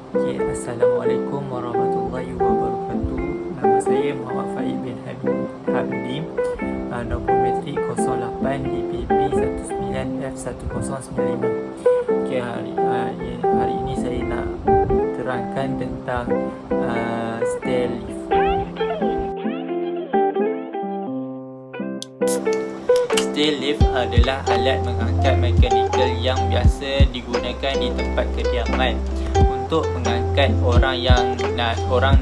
Okay, Assalamualaikum warahmatullahi wabarakatuh. Nama saya Muhammad Faid bin Hamdi, nombor metrik 08 DPP 19F1095. Okay, hari ini saya nak terangkan tentang stair lift. Stair lift adalah alat mengangkat mekanikal yang biasa digunakan di tempat kediaman untuk mengangkat orang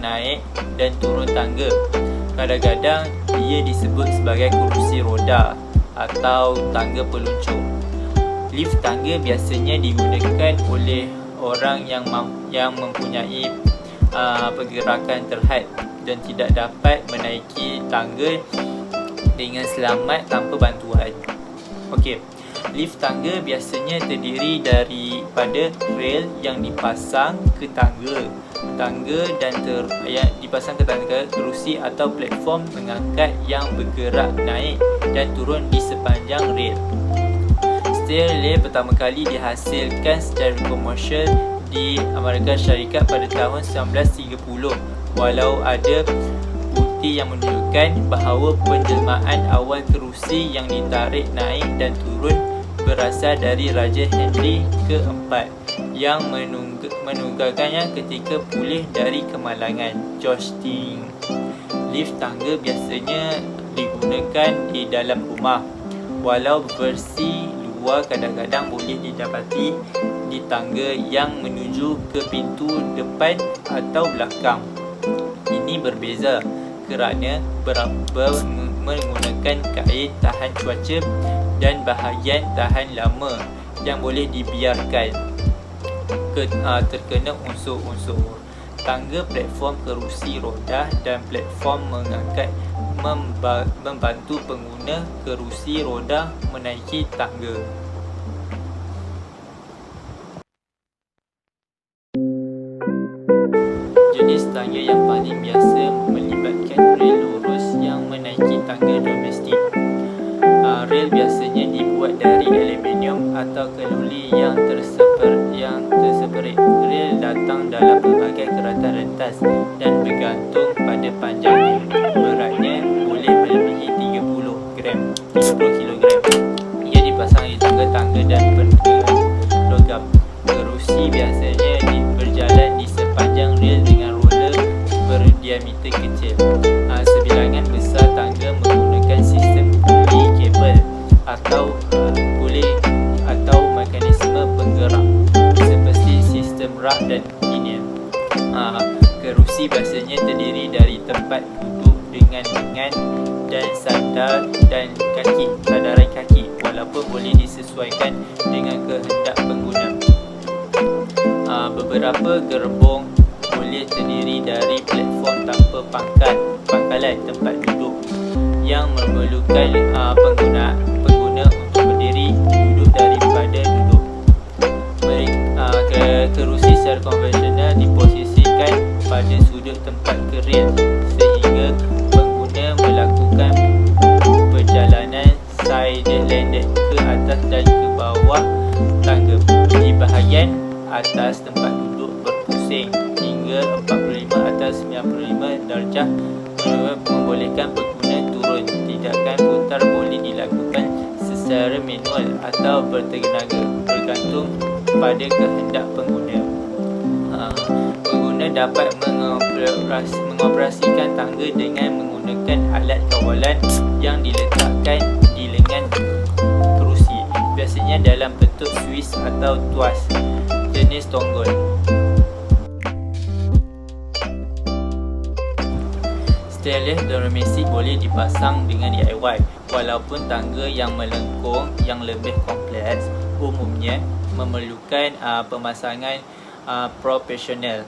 naik dan turun tangga. Kadang-kadang ia disebut sebagai kerusi roda atau tangga peluncur. Lift tangga biasanya digunakan oleh orang yang mempunyai pergerakan terhad dan tidak dapat menaiki tangga dengan selamat tanpa bantuan. Okey, lift tangga biasanya terdiri daripada rel yang dipasang ke tangga kerusi atau platform mengangkat yang bergerak naik dan turun di sepanjang rel. Stair lift pertama kali dihasilkan secara komersial di Amerika Syarikat pada tahun 1930, walau ada bukti yang menunjukkan bahawa penjelmaan awal kerusi yang ditarik naik dan turun berasal dari Raja Henry keempat yang menunggangannya ketika pulih dari kemalangan. George Ting. Lift tangga biasanya digunakan di dalam rumah, walau versi luar kadang-kadang boleh didapati di tangga yang menuju ke pintu depan atau belakang. Ini berbeza kerana menggunakan kain tahan cuaca dan bahagian tahan lama yang boleh dibiarkan terkena unsur-unsur. Tangga platform kerusi roda dan platform mengangkat membantu pengguna kerusi roda menaiki tangga. Jenis tangga yang paling biasa melibatkan rel lurus yang menaiki tangga domestik. Rel biasanya dibuat dari aluminium atau keluli yang terseperit. Rel datang dalam pelbagai keratan rentas dan bergantung pada panjangnya. Beratnya boleh melebihi 30 kilogram. Ia dipasang di tangga-tangga dan pergelangan logam. Kerusi biasanya berjalan di sepanjang rel dengan roller berdiameter kecil. Sebilangan besar tangga menggunakan sistem puli kabel atau mekanisme penggerak seperti sistem rak dan pinion. Kerusi biasanya terdiri dari tempat duduk dengan lengan dan sandaran kaki, walaupun boleh disesuaikan dengan kehendak pengguna. Beberapa gerbong boleh terdiri dari platform tanpa pangkalan tempat duduk yang memerlukan pengguna untuk berdiri duduk daripada duduk. Kerusi secara konvensional diposisikan pada sudut tempat keril sehingga pengguna melakukan perjalanan side-landed ke atas dan ke bawah tangga. Di bahagian atas tempat duduk berpusing hingga 45 atau 95 darjah membolehkan pengguna turun. Tindakan putar boleh dilakukan secara manual atau bertenaga, bergantung pada kehendak pengguna. Pengguna dapat mengoperasikan tangga dengan menggunakan alat kawalan yang diletakkan di lengan kerusi, biasanya dalam bentuk Swiss atau tuas jenis tonggol. Stair lift domestik boleh dipasang dengan DIY, walaupun tangga yang melengkung yang lebih kompleks umumnya memerlukan pemasangan profesional.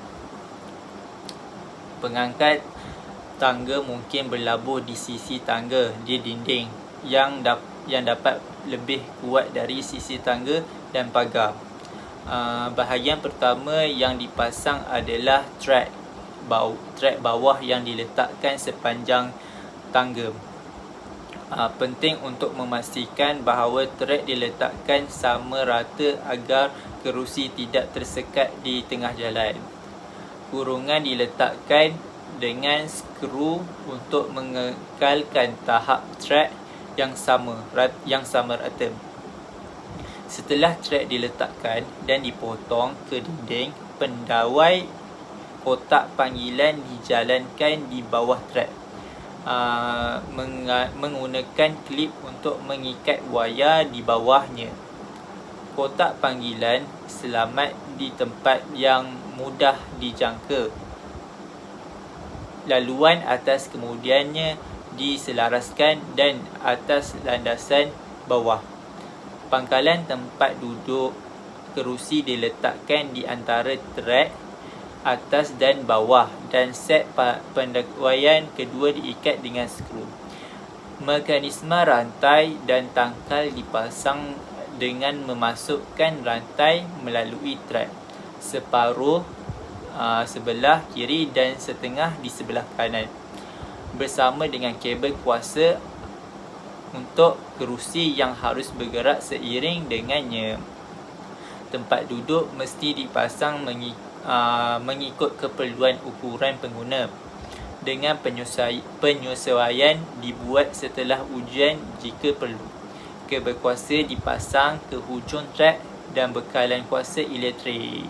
Pengangkat tangga mungkin berlabuh di sisi tangga di dinding yang dapat lebih kuat dari sisi tangga dan pagar. Bahagian pertama yang dipasang adalah track bawah yang diletakkan sepanjang tangga. Penting untuk memastikan bahawa track diletakkan sama rata agar kerusi tidak tersekat di tengah jalan. kurungan diletakkan dengan skru untuk mengekalkan tahap trek yang sama rata. Setelah trek diletakkan dan dipotong ke dinding, pendawai kotak panggilan dijalankan di bawah trek menggunakan klip untuk mengikat wayar di bawahnya. Kotak panggilan selamat di tempat yang mudah dijangka. Laluan atas kemudiannya diselaraskan dan atas landasan bawah. Pangkalan tempat duduk kerusi diletakkan di antara trek atas dan bawah dan set pendawaian kedua diikat dengan skru. Mekanisme rantai dan tangkal dipasang dengan memasukkan rantai melalui trek, separuh sebelah kiri dan setengah di sebelah kanan, bersama dengan kabel kuasa untuk kerusi yang harus bergerak seiring dengannya. Tempat duduk mesti dipasang mengikut keperluan ukuran pengguna, dengan penyesuaian dibuat setelah ujian jika perlu. Kabel kuasa dipasang ke hujung trek dan bekalan kuasa elektrik.